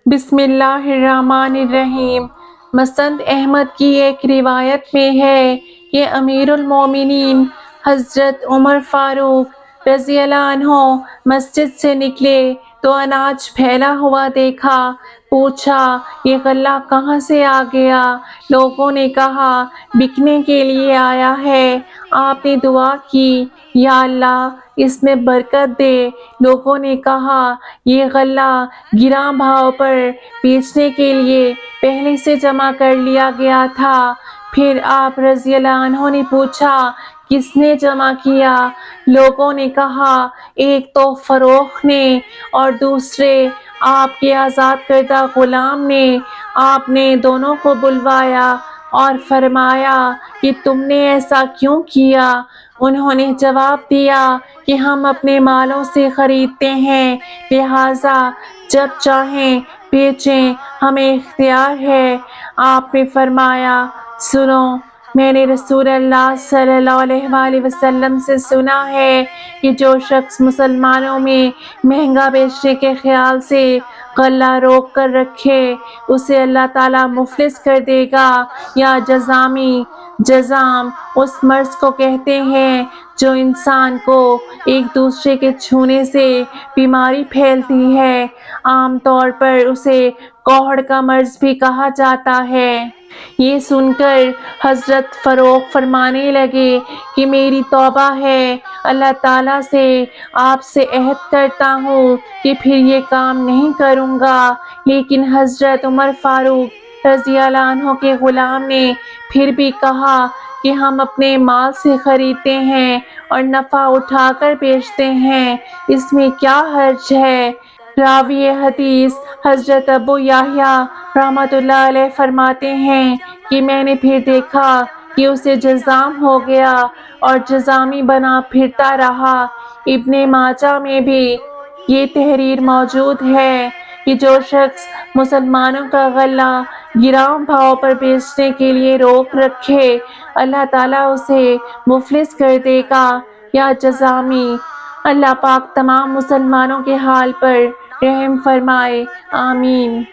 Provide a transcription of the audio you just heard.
بسم اللہ الرحمن الرحیم۔ مسند احمد کی ایک روایت میں ہے کہ امیر المومنین حضرت عمر فاروق رضی اللہ عنہ مسجد سے نکلے تو اناج پھیلا ہوا دیکھا۔ پوچھا، یہ غلہ کہاں سے آ گیا؟ لوگوں نے کہا، بکنے کے لیے آیا ہے۔ آپ نے دعا کی، یا اللہ اس میں برکت دے۔ لوگوں نے کہا، یہ غلہ گراں بھاؤ پر بیچنے کے لیے پہلے سے جمع کر لیا گیا تھا۔ پھر آپ رضی اللہ عنہ نے پوچھا، کس نے جمع کیا؟ لوگوں نے کہا، ایک تو فروخت نے اور دوسرے آپ کے آزاد کردہ غلام نے۔ آپ نے دونوں کو بلوایا اور فرمایا کہ تم نے ایسا کیوں کیا؟ انہوں نے جواب دیا کہ ہم اپنے مالوں سے خریدتے ہیں، لہٰذا جب چاہیں بیچیں، ہمیں اختیار ہے۔ آپ نے فرمایا، سنو، میں نے رسول اللہ صلی اللہ علیہ وآلہ وسلم سے سنا ہے کہ جو شخص مسلمانوں میں مہنگا بیچنے کے خیال سے غلہ روک کر رکھے، اسے اللہ تعالیٰ مفلس کر دے گا۔ یا جذامی، جذام اس مرض کو کہتے ہیں جو انسان کو ایک دوسرے کے چھونے سے بیماری پھیلتی ہے۔ عام طور پر اسے کوہڑ کا مرض بھی کہا جاتا ہے۔ یہ سن کر حضرت فاروق فرمانے لگے کہ میری توبہ ہے، اللہ تعالیٰ سے آپ سے عہد کرتا ہوں کہ پھر یہ کام نہیں کروں گا۔ لیکن حضرت عمر فاروق رضی اللہ عنہ کے غلام نے پھر بھی کہا کہ ہم اپنے مال سے خریدتے ہیں اور نفع اٹھا کر بیچتے ہیں، اس میں کیا حرج ہے؟ راوی حدیث حضرت ابو یحییٰ رحمۃ اللہ علیہ فرماتے ہیں کہ میں نے پھر دیکھا کہ اسے جذام ہو گیا اور جذامی بنا پھرتا رہا۔ ابن ماجہ میں بھی یہ تحریر موجود ہے کہ جو شخص مسلمانوں کا غلہ گراں بھاؤ پر بیچنے کے لیے روک رکھے، اللہ تعالیٰ اسے مفلس کر دے گا۔ یا جذامی، اللہ پاک تمام مسلمانوں کے حال پر رحم فرمائے، آمین۔